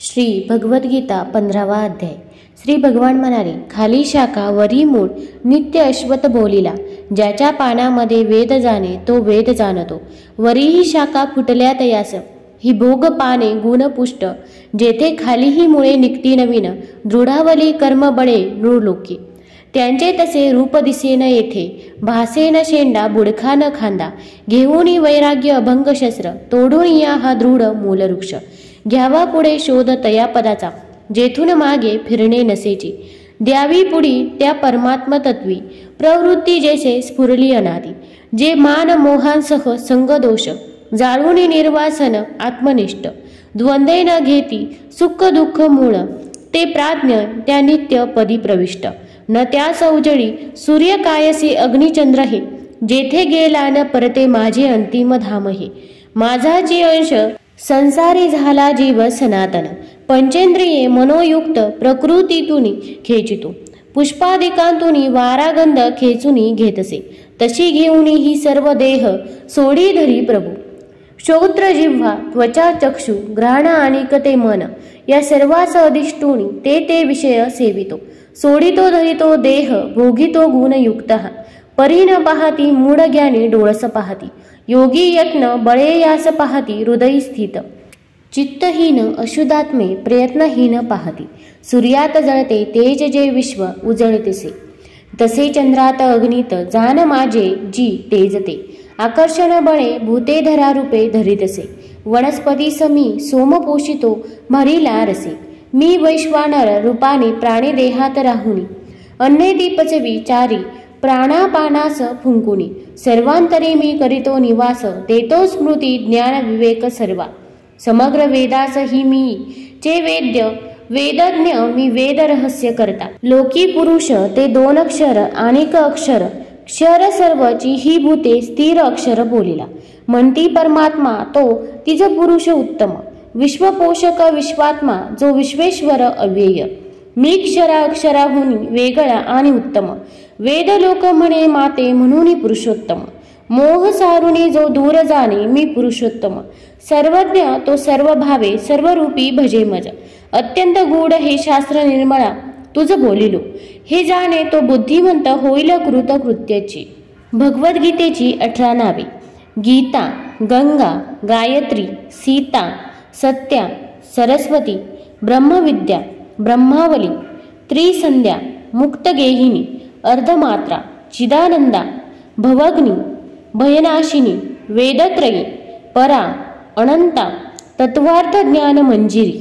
श्री भगवद्गीता 15वा अध्याय। श्री भगवान म्हणाले, खाली शाखा वरी मूळ नित्य अश्वत बोलिला, ज्याच्या पानामध्ये वेद जाणे तो वेद जाणतो। वरी ही शाखा फुटल्या तयास, ही भोग पाने गुणपुष्ट, जेथे खाली ही मुळे निघती नवीन, दृढावली कर्म बळे नृलोकी। त्यांचे तसे रूप दिसेन येथे, भासेन शेंडा बुडखा न खांदा, घेऊनी वैराग्य अभंग शस्त्र, तोडून या हा दृढ मूलवृक्ष। घ्यावा पुढे शोध तया पदाचा, जेथून मागे फिरणे नसेची, द्यावी पुढी त्या परमात्म तत्वी, प्रवृत्ती जैसे स्फुरली अनादी। जे मान मोहांसह संग दोष, जाळून निर्वासन आत्मनिष्ठ, द्वंद्वे न घेती सुख दुःख मूळ, ते प्राज्ञ त्या नित्य पदी प्रविष्ट। न त्या सौजळी सूर्य कायसी अग्निचंद्र हे, जेथे गेला न परते माझे अंतिम धाम हे। माझा जी अंश संसारी झाला जीव सनातन, पंचेंद्रिये मनोयुक्त प्रकृतीतून खेचितो, पुष्पादिकांतून वारागंध खेचून घेतसे, तशी घेऊन ही सर्व देह सोडी धरी प्रभू। श्रोत्र जिव्हा त्वचा चक्षु घ्राण आणि कते मन, या सर्वास अधिष्ठून ते विषय सेवितो, सोडितो धरितो देह भोगितो गुणयुक्त, परी न पाहती मूढ ज्ञानी डोळस पाहती, योगी यत्न बळे यास पाहती हृदय स्थित, चित्तहीन अशुद्धात्मे प्रयत्नहीन पाहती। सूर्यात जळते तेज जे विश्व उजळतेसे, तसे चंद्रात अग्नीत जान माझे जी तेजते। आकर्षण बळे भूते धरा रूपे धरितसे, वनस्पती समी सोम पोषितो मरीला रसे। मी वैश्वानर रूपाने प्राणी देहात राहुनी, अन्ने दीपचवी चारी प्राणापानास फुंकुनी, सर्वांतरी मी करीतो निवास, देतो स्मृती ज्ञान विवेक सर्वा। समग्र वेदास ही मी चे वेद्य, वेदज्ञ मी वेद रहस्य करता। लोकी पुरुष ते दोन अक्षर अनेक अक्षर, क्षर सर्वची ही भूते स्थिर अक्षर बोलिला। म्हणती परमात्मा तो तिज पुरुष उत्तम, विश्वपोषक विश्वात्मा जो विश्वेश्वर अव्यय। मी क्षरा अक्षराहुनी वेगळा आणि उत्तम, वेद लोक म्हणे माते म्हणून पुरुषोत्तम। मोह सारुणी जो दूर जाणे मी पुरुषोत्तम, सर्वज्ञ तो सर्व भावे सर्वरूपी भजे मज। अत्यंत गूढ हे शास्त्र निर्मळा तुझ बोलिलो, हे जाणे तो बुद्धिमंत होईल कृत कृत्याची। भगवद्गीतेची 18 नावे। गीता, गंगा, गायत्री, सीता, सत्या, सरस्वती, ब्रह्मविद्या, ब्रह्मावली, त्रिसंध्या, मुक्तगेहिनी, अर्धमात्रा, चिदानंदा, भवग्नी, भयनाशिनी, वेदत्रयी, परा, अनंता, तत्वार्थ ज्ञान मंजिरी।